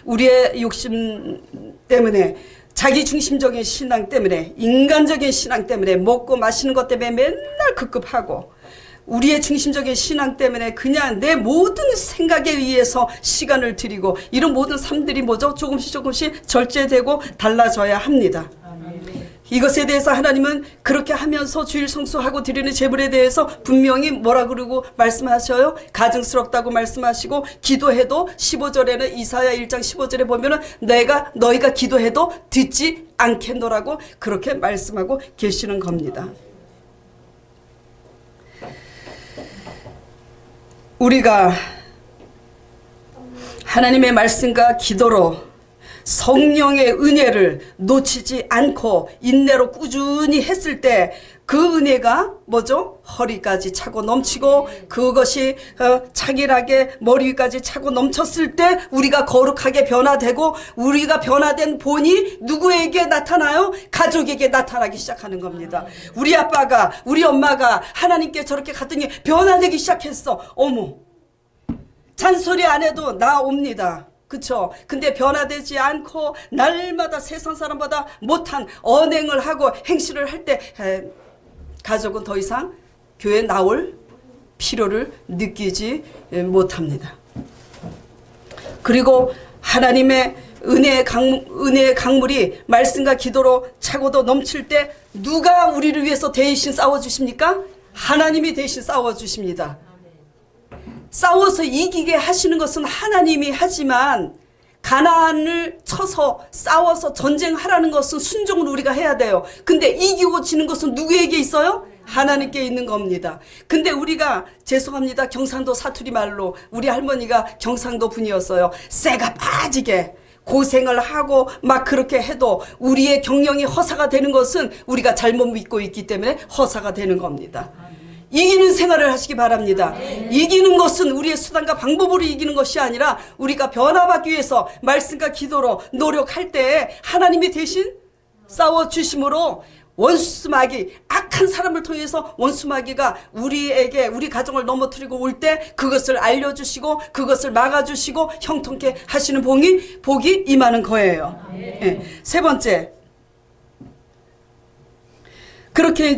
우리의 욕심 때문에, 자기중심적인 신앙 때문에, 인간적인 신앙 때문에, 먹고 마시는 것 때문에 맨날 급급하고, 우리의 중심적인 신앙 때문에 그냥 내 모든 생각에 의해서 시간을 들이고, 이런 모든 삶들이 뭐죠? 조금씩 절제되고 달라져야 합니다. 이것에 대해서 하나님은 그렇게 하면서 주일 성수하고 드리는 제물에 대해서 분명히 뭐라 그러고 말씀하셔요? 가증스럽다고 말씀하시고, 기도해도 15절에는 이사야 1장 15절에 보면은 너희가 기도해도 듣지 않겠노라고 그렇게 말씀하고 계시는 겁니다. 우리가 하나님의 말씀과 기도로 성령의 은혜를 놓치지 않고 인내로 꾸준히 했을 때 그 은혜가 뭐죠? 허리까지 차고 넘치고, 그것이 차길하게 머리 위까지 차고 넘쳤을 때 우리가 거룩하게 변화되고, 우리가 변화된 본이 누구에게 나타나요? 가족에게 나타나기 시작하는 겁니다. 우리 아빠가, 우리 엄마가 하나님께 저렇게 갔더니 변화되기 시작했어. 어머, 잔소리 안 해도 나옵니다. 그쵸? 근데 변화되지 않고 날마다 세상 사람보다 못한 언행을 하고 행실을 할 때 가족은 더 이상 교회에 나올 필요를 느끼지 못합니다. 그리고 하나님의 은혜의 강물이 말씀과 기도로 차고도 넘칠 때 누가 우리를 위해서 대신 싸워주십니까? 하나님이 대신 싸워주십니다. 싸워서 이기게 하시는 것은 하나님이 하지만, 가나안을 쳐서 싸워서 전쟁하라는 것은 순종을 우리가 해야 돼요. 근데 이기고 지는 것은 누구에게 있어요? 하나님께 있는 겁니다. 근데 우리가, 죄송합니다, 경상도 사투리 말로, 우리 할머니가 경상도 분이었어요. 쇠가 빠지게 고생을 하고 막 그렇게 해도 우리의 경영이 허사가 되는 것은 우리가 잘못 믿고 있기 때문에 허사가 되는 겁니다. 이기는 생활을 하시기 바랍니다. 이기는 것은 우리의 수단과 방법으로 이기는 것이 아니라 우리가 변화받기 위해서 말씀과 기도로 노력할 때 하나님이 대신 싸워주심으로 원수 마귀, 악한 사람을 통해서 원수 마귀가 우리에게, 우리 가정을 넘어뜨리고 올 때 그것을 알려주시고 그것을 막아주시고 형통케 하시는 복이 임하는 거예요. 네. 세 번째, 그렇게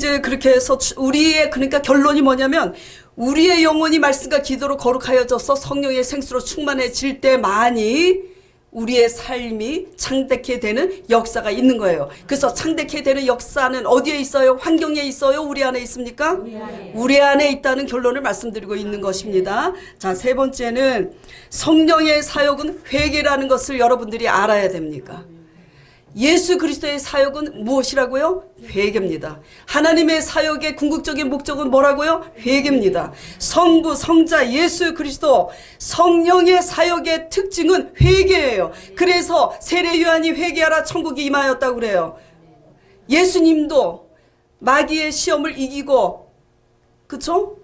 해서 우리의, 그러니까 결론이 뭐냐면 우리의 영혼이 말씀과 기도로 거룩하여져서 성령의 생수로 충만해질 때만이 우리의 삶이 창대케 되는 역사가 있는 거예요. 그래서 창대케 되는 역사는 어디에 있어요? 환경에 있어요? 우리 안에 있습니까? 우리 안에 있다는 결론을 말씀드리고 있는 것입니다. 자, 세 번째는 성령의 사역은 회개라는 것을 여러분들이 알아야 됩니까? 예수 그리스도의 사역은 무엇이라고요? 회개입니다. 하나님의 사역의 궁극적인 목적은 뭐라고요? 회개입니다. 성부, 성자, 예수 그리스도, 성령의 사역의 특징은 회개예요. 그래서 세례 요한이 회개하라 천국이 임하였다고 그래요. 예수님도 마귀의 시험을 이기고, 그쵸?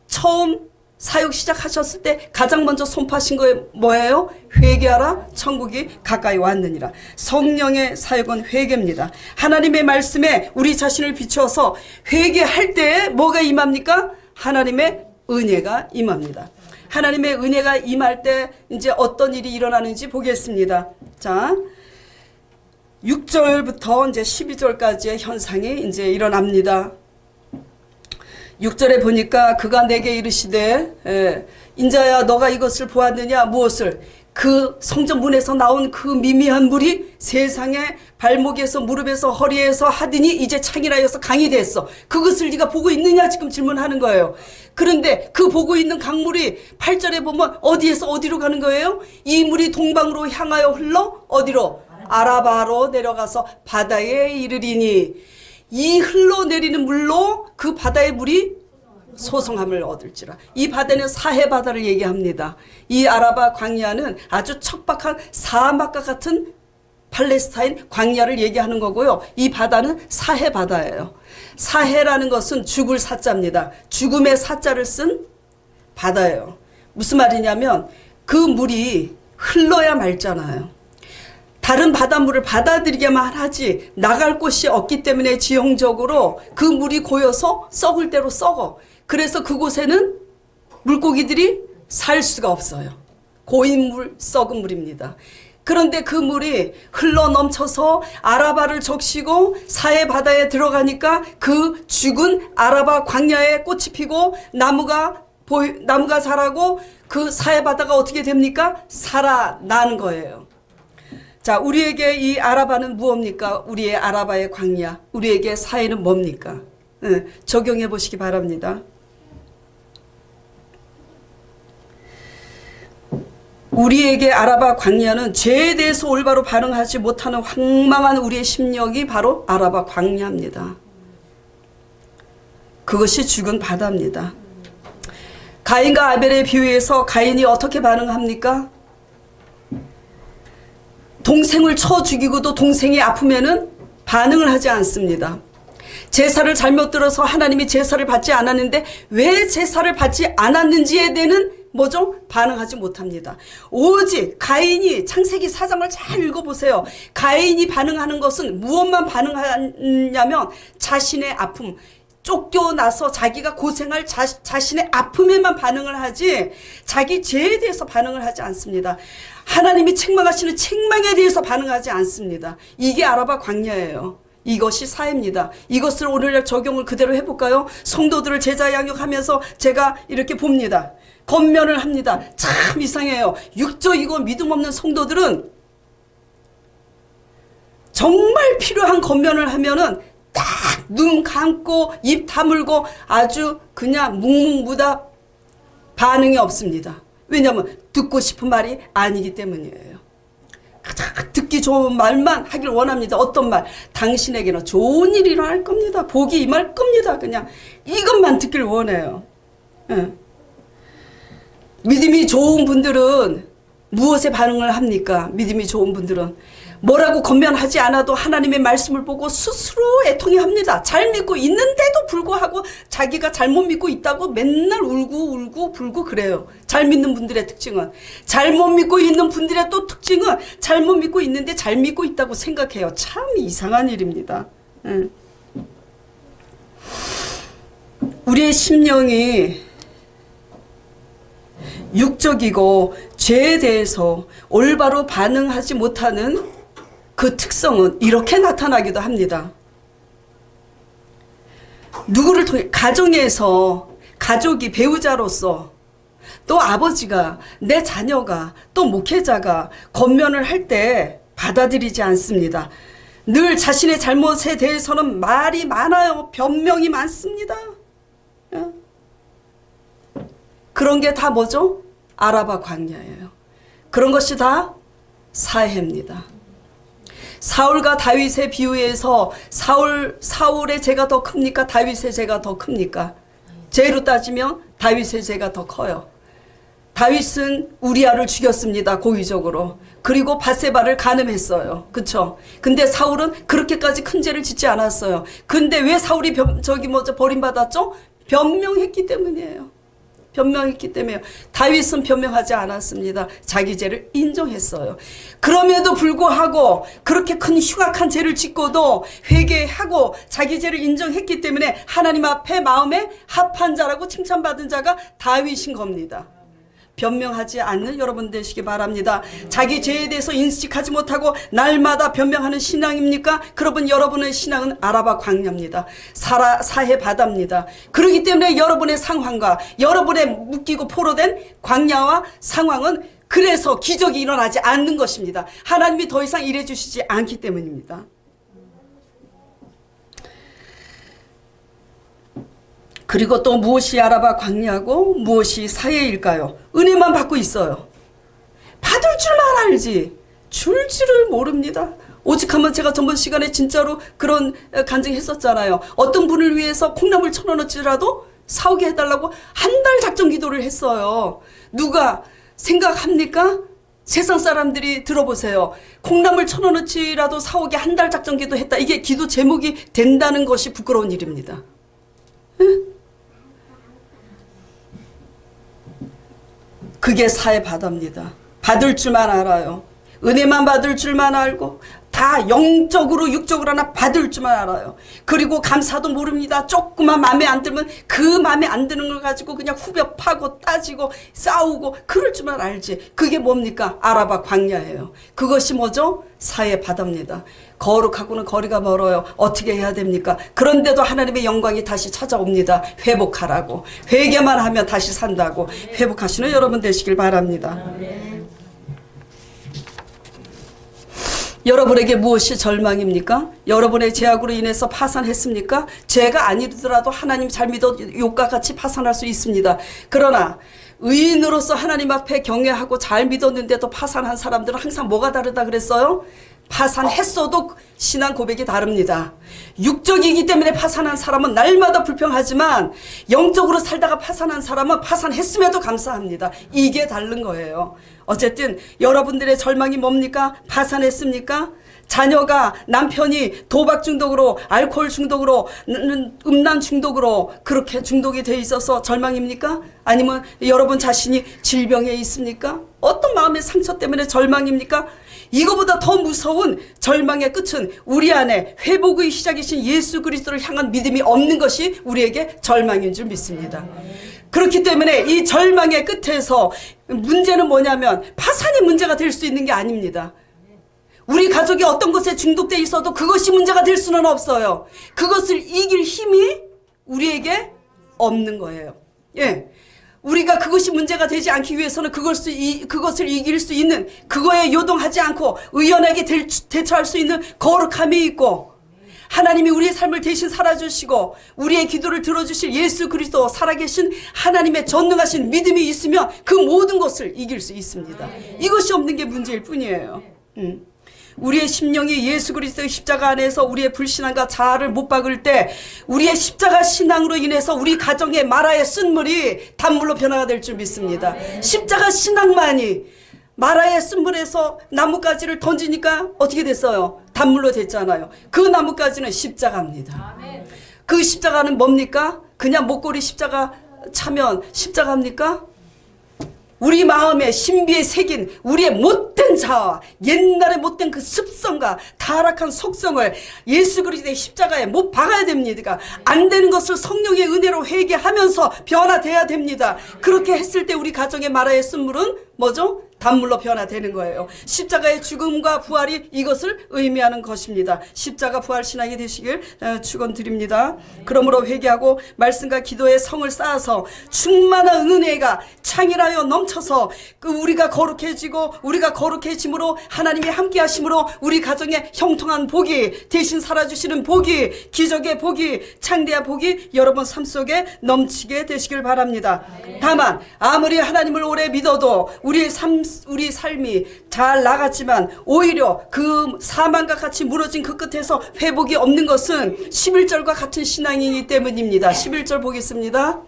처음 사역 시작하셨을 때 가장 먼저 선포하신 거에 뭐예요? 회개하라 천국이 가까이 왔느니라. 성령의 사역은 회개입니다. 하나님의 말씀에 우리 자신을 비추어서 회개할 때 뭐가 임합니까? 하나님의 은혜가 임합니다. 하나님의 은혜가 임할 때 이제 어떤 일이 일어나는지 보겠습니다. 자, 6절부터 이제 12절까지의 현상이 이제 일어납니다. 6절에 보니까 그가 내게 이르시되 인자야 너가 이것을 보았느냐. 무엇을? 그 성전 문에서 나온 그 미미한 물이 세상의 발목에서 무릎에서 허리에서 하더니 이제 창이라여서 강이 됐어. 그것을 네가 보고 있느냐 지금 질문하는 거예요. 그런데 그 보고 있는 강물이 8절에 보면 어디에서 어디로 가는 거예요? 이 물이 동방으로 향하여 흘러 어디로? 아라바로 내려가서 바다에 이르리니 이 흘러내리는 물로 그 바다의 물이 소성함을 얻을지라. 이 바다는 사해 바다를 얘기합니다. 이 아라바 광야는 아주 척박한 사막과 같은 팔레스타인 광야를 얘기하는 거고요. 이 바다는 사해 바다예요. 사해라는 것은 죽을 사자입니다. 죽음의 사자를 쓴 바다예요. 무슨 말이냐면 그 물이 흘러야 말잖아요. 다른 바닷물을 받아들이게만 하지 나갈 곳이 없기 때문에 지형적으로 그 물이 고여서 썩을 대로 썩어. 그래서 그곳에는 물고기들이 살 수가 없어요. 고인 물, 썩은 물입니다. 그런데 그 물이 흘러 넘쳐서 아라바를 적시고 사해 바다에 들어가니까 그 죽은 아라바 광야에 꽃이 피고 나무가 자라고 그 사해 바다가 어떻게 됩니까? 살아나는 거예요. 자, 우리에게 이 아라바는 무엇입니까? 우리의 아라바의 광야, 우리에게 사해는 뭡니까? 적용해 보시기 바랍니다. 우리에게 아라바 광야는 죄에 대해서 올바로 반응하지 못하는 황망한 우리의 심령이 바로 아라바 광야입니다. 그것이 죽은 바다입니다. 가인과 아벨의 비유에서 가인이 어떻게 반응합니까? 동생을 쳐 죽이고도 동생이 아프면은 반응을 하지 않습니다. 제사를 잘못 들어서 하나님이 제사를 받지 않았는데 왜 제사를 받지 않았는지에 대해는 뭐죠? 반응하지 못합니다. 오직 가인이 창세기 4장을 잘 읽어보세요. 가인이 반응하는 것은 무엇만 반응하냐면 자신의 아픔, 쫓겨나서 자기가 고생할 자신의 아픔에만 반응을 하지 자기 죄에 대해서 반응을 하지 않습니다. 하나님이 책망하시는 책망에 대해서 반응하지 않습니다. 이게 아라바 광야예요. 이것이 사해입니다. 이것을 오늘날 적용을 그대로 해볼까요? 성도들을 제자 양육하면서 제가 이렇게 봅니다. 권면을 합니다. 참 이상해요. 육적이고 믿음 없는 성도들은 정말 필요한 권면을 하면은 딱 눈 감고 입 다물고 아주 그냥 묵묵무답 반응이 없습니다. 왜냐하면 듣고 싶은 말이 아니기 때문이에요. 가장 듣기 좋은 말만 하길 원합니다. 어떤 말? 당신에게는 좋은 일이 일어날 겁니다. 복이 임할 겁니다. 그냥 이것만 듣길 원해요. 믿음이 좋은 분들은 무엇에 반응을 합니까? 믿음이 좋은 분들은 뭐라고 권면하지 않아도 하나님의 말씀을 보고 스스로 애통해 합니다. 잘 믿고 있는데도 불구하고 자기가 잘못 믿고 있다고 맨날 울고 불고 그래요. 잘 믿는 분들의 특징은. 잘못 믿고 있는 분들의 또 특징은 잘못 믿고 있는데 잘 믿고 있다고 생각해요. 참 이상한 일입니다. 우리의 심령이 육적이고 죄에 대해서 올바로 반응하지 못하는 그 특성은 이렇게 나타나기도 합니다. 누구를 통해 가정에서 가족이 배우자로서 또 아버지가 내 자녀가 또 목회자가 권면을 할 때 받아들이지 않습니다. 늘 자신의 잘못에 대해서는 말이 많아요. 변명이 많습니다. 그런 게 다 뭐죠? 아라바 광야예요. 그런 것이 다 사해입니다. 사울과 다윗의 비유에서 사울의 죄가 더 큽니까? 다윗의 죄가 더 큽니까? 죄로 따지면 다윗의 죄가 더 커요. 다윗은 우리아를 죽였습니다. 고의적으로. 그리고 밧세바를 간음했어요. 그쵸? 근데 사울은 그렇게까지 큰 죄를 짓지 않았어요. 근데 왜 사울이 버림받았죠? 변명했기 때문이에요. 변명했기 때문에요. 다윗은 변명하지 않았습니다. 자기 죄를 인정했어요. 그럼에도 불구하고 그렇게 큰 흉악한 죄를 짓고도 회개하고 자기 죄를 인정했기 때문에 하나님 앞에 마음에 합한 자라고 칭찬받은 자가 다윗인 겁니다. 변명하지 않는 여러분 되시기 바랍니다. 자기 죄에 대해서 인식하지 못하고 날마다 변명하는 신앙입니까? 그러면 여러분의 신앙은 아라바 광야입니다. 사해 바다입니다. 그렇기 때문에 여러분의 상황과 여러분의 묶이고 포로된 광야와 상황은 그래서 기적이 일어나지 않는 것입니다. 하나님이 더 이상 일해 주시지 않기 때문입니다. 그리고 또 무엇이 아라바 광야고 무엇이 사해일까요? 은혜만 받고 있어요. 받을 줄만 알지 줄지를 모릅니다. 오직하면 제가 전번 시간에 진짜로 그런 간증했었잖아요. 어떤 분을 위해서 콩나물 1,000원어치라도 사오게 해달라고 한 달 작정 기도를 했어요. 누가 생각합니까? 세상 사람들이 들어보세요. 콩나물 1,000원어치라도 사오게 한 달 작정 기도했다. 이게 기도 제목이 된다는 것이 부끄러운 일입니다. 응? 그게 사해 바다입니다. 받을 줄만 알아요. 은혜만 받을 줄만 알고 다 영적으로 육적으로 하나 받을 줄만 알아요. 그리고 감사도 모릅니다. 조금만 마음에 안 들면 그 마음에 안 드는 걸 가지고 그냥 후벼 파고 따지고 싸우고 그럴 줄만 알지. 그게 뭡니까? 아라바 광야예요. 그것이 뭐죠? 사해 바다입니다. 거룩하고는 거리가 멀어요. 어떻게 해야 됩니까? 그런데도 하나님의 영광이 다시 찾아옵니다. 회복하라고. 회개만 하면 다시 산다고. 회복하시는 여러분 되시길 바랍니다. 여러분에게 무엇이 절망입니까? 여러분의 죄악으로 인해서 파산했습니까? 죄가 아니더라도 하나님 잘 믿어 욥과 같이 파산할 수 있습니다. 그러나 의인으로서 하나님 앞에 경외하고 잘 믿었는데도 파산한 사람들은 항상 뭐가 다르다 그랬어요? 파산했어도 신앙 고백이 다릅니다. 육적이기 때문에 파산한 사람은 날마다 불평하지만 영적으로 살다가 파산한 사람은 파산했음에도 감사합니다. 이게 다른 거예요. 어쨌든 여러분들의 절망이 뭡니까? 파산했습니까? 자녀가 남편이 도박 중독으로 알코올 중독으로 음란 중독으로 그렇게 중독이 돼 있어서 절망입니까? 아니면 여러분 자신이 질병에 있습니까? 어떤 마음의 상처 때문에 절망입니까? 이거보다 더 무서운 절망의 끝은 우리 안에 회복의 시작이신 예수 그리스도를 향한 믿음이 없는 것이 우리에게 절망인 줄 믿습니다. 그렇기 때문에 이 절망의 끝에서 문제는 뭐냐면 파산이 문제가 될 수 있는 게 아닙니다. 우리 가족이 어떤 것에 중독돼 있어도 그것이 문제가 될 수는 없어요. 그것을 이길 힘이 우리에게 없는 거예요. 예. 우리가 그것이 문제가 되지 않기 위해서는 그것을 이길 수 있는, 그거에 요동하지 않고 의연하게 대처할 수 있는 거룩함이 있고, 하나님이 우리의 삶을 대신 살아주시고 우리의 기도를 들어주실 예수 그리스도 살아계신 하나님의 전능하신 믿음이 있으면 그 모든 것을 이길 수 있습니다. 이것이 없는 게 문제일 뿐이에요. 우리의 심령이 예수 그리스도의 십자가 안에서 우리의 불신앙과 자아를 못 박을 때 우리의 십자가 신앙으로 인해서 우리 가정의 마라의 쓴물이 단물로 변화가 될 줄 믿습니다. 십자가 신앙만이 마라의 쓴물에서 나뭇가지를 던지니까 어떻게 됐어요? 단물로 됐잖아요. 그 나뭇가지는 십자가입니다. 그 십자가는 뭡니까? 그냥 목걸이 십자가 차면 십자가입니까? 우리 마음에 신비에 새긴 우리의 못된 자아, 옛날에 못된 그 습성과 타락한 속성을 예수 그리스도의 십자가에 못 박아야 됩니다. 안 되는 것을 성령의 은혜로 회개하면서 변화돼야 됩니다. 그렇게 했을 때 우리 가정의 마라의 쓴물은 뭐죠? 단물로 변화되는 거예요. 십자가의 죽음과 부활이 이것을 의미하는 것입니다. 십자가 부활 신앙이 되시길 축원드립니다. 그러므로 회개하고 말씀과 기도의 성을 쌓아서 충만한 은혜가 창일하여 넘쳐서 우리가 거룩해지고 우리가 거룩해짐으로 하나님이 함께 하심으로 우리 가정에 형통한 복이 대신 살아주시는 복이 기적의 복이 창대한 복이 여러분 삶 속에 넘치게 되시길 바랍니다. 다만 아무리 하나님을 오래 믿어도 우리 삶이 잘 나갔지만 오히려 그 사망과 같이 무너진 그 끝에서 회복이 없는 것은 11절과 같은 신앙이기 때문입니다. 11절 보겠습니다.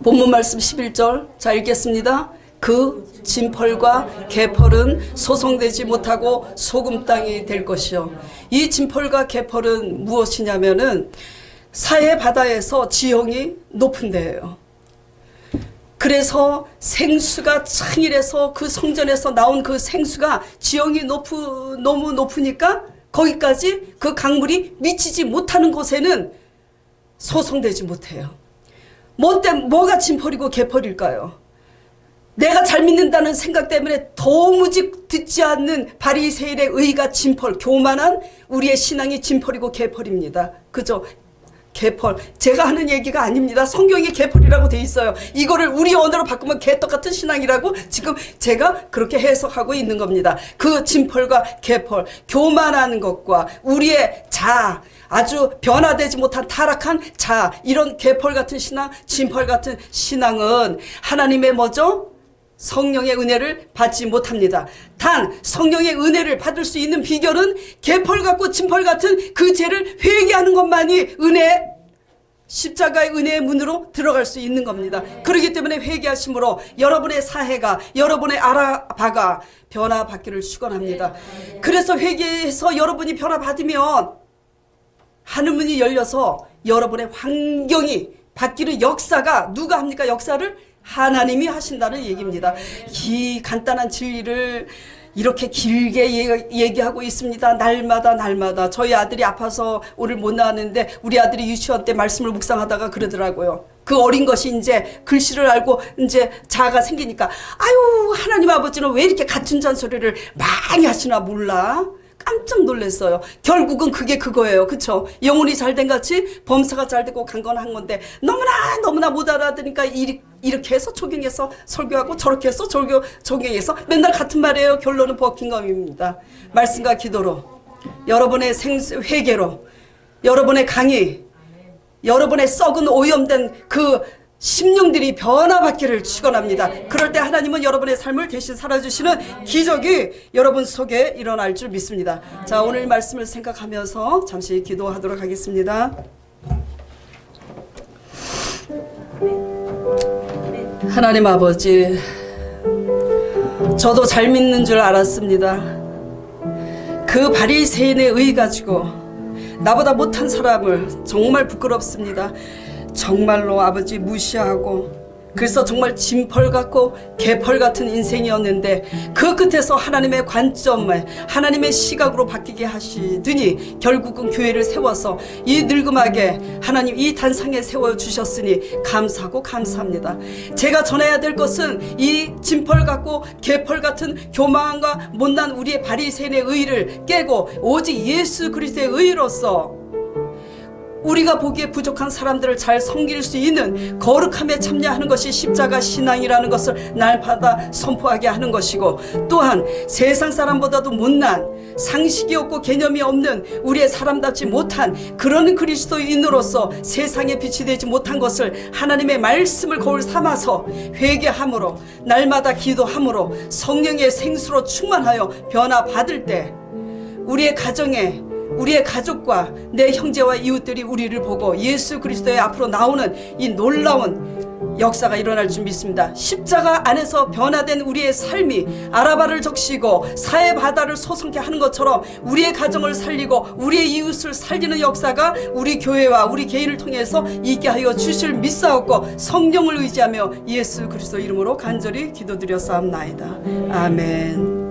본문 말씀 11절 자 읽겠습니다. 그 진펄과 개펄은 소송되지 못하고 소금 땅이 될 것이요. 이 진펄과 개펄은 무엇이냐면은 사해 바다에서 지형이 높은 데예요. 그래서 생수가 창일해서 그 성전에서 나온 그 생수가 지형이 너무 높으니까 거기까지 그 강물이 미치지 못하는 곳에는 소송되지 못해요. 뭐가 진펄이고 개펄일까요? 내가 잘 믿는다는 생각 때문에 도무지 듣지 않는 바리새인의 의가 진펄, 교만한 우리의 신앙이 진펄이고 개펄입니다. 그죠? 개펄. 제가 하는 얘기가 아닙니다. 성경에 개펄이라고 돼 있어요. 이거를 우리 언어로 바꾸면 개떡 같은 신앙이라고 지금 제가 그렇게 해석하고 있는 겁니다. 그 진펄과 개펄, 교만한 것과 우리의 자아, 아주 변화되지 못한 타락한 자아, 이런 개펄 같은 신앙, 진펄 같은 신앙은 하나님의 뭐죠? 성령의 은혜를 받지 못합니다. 단 성령의 은혜를 받을 수 있는 비결은 개펄 같고 진펄 같은 그 죄를 회개하는 것만이 십자가의 은혜의 문으로 들어갈 수 있는 겁니다. 그렇기 때문에 회개하심으로 여러분의 사해가, 여러분의 아라바가 변화받기를 축원합니다. 그래서 회개해서 여러분이 변화받으면 하늘문이 열려서 여러분의 환경이 바뀌는 역사가 누가 합니까? 역사를 하나님이 하신다는 얘기입니다. 이 간단한 진리를 이렇게 길게 얘기하고 있습니다. 날마다 저희 아들이 아파서 오늘 못 나왔는데 우리 아들이 유치원 때 말씀을 묵상하다가 그러더라고요. 그 어린 것이 이제 글씨를 알고 이제 자아가 생기니까 아유 하나님 아버지는 왜 이렇게 같은 잔소리를 많이 하시나 몰라. 깜짝 놀랐어요. 결국은 그게 그거예요. 그쵸? 영혼이 잘된 같이 범사가 잘되고 강건한 건데 너무나 못 알아들으니까 이렇게 해서 적용해서 설교하고 저렇게 해서 적용해서 맨날 같은 말이에요. 결론은 버킹엄입니다. 말씀과 기도로 여러분의 회개로 여러분의 강의 여러분의 썩은 오염된 그 심령들이 변화받기를 축원합니다. 그럴 때 하나님은 여러분의 삶을 대신 살아주시는 기적이 여러분 속에 일어날 줄 믿습니다. 자, 오늘 말씀을 생각하면서 잠시 기도하도록 하겠습니다. 하나님 아버지, 저도 잘 믿는 줄 알았습니다. 그 바리새인의 의 가지고 나보다 못한 사람을 정말 부끄럽습니다. 정말로 아버지 무시하고 그래서 정말 진펄 같고 개펄 같은 인생이었는데 그 끝에서 하나님의 관점을 하나님의 시각으로 바뀌게 하시더니 결국은 교회를 세워서 이 늙음하게 하나님 이 단상에 세워주셨으니 감사하고 감사합니다. 제가 전해야 될 것은 이 진펄 같고 개펄 같은 교만과 못난 우리의 바리새인의 의를 깨고 오직 예수 그리스도의 의로서 우리가 보기에 부족한 사람들을 잘 섬길 수 있는 거룩함에 참여하는 것이 십자가 신앙이라는 것을 날마다 선포하게 하는 것이고, 또한 세상 사람보다도 못난 상식이 없고 개념이 없는 우리의 사람답지 못한 그런 그리스도인으로서 세상에 빛이 되지 못한 것을 하나님의 말씀을 거울 삼아서 회개함으로 날마다 기도함으로 성령의 생수로 충만하여 변화받을 때 우리의 가정에 우리의 가족과 내 형제와 이웃들이 우리를 보고 예수 그리스도의 앞으로 나오는 이 놀라운 역사가 일어날 줄 믿습니다. 십자가 안에서 변화된 우리의 삶이 아라바를 적시고 사해 바다를 솟게 하는 것처럼 우리의 가정을 살리고 우리의 이웃을 살리는 역사가 우리 교회와 우리 개인을 통해서 있게 하여 주실 믿사옵고 성령을 의지하며 예수 그리스도 이름으로 간절히 기도드렸사옵나이다. 아멘.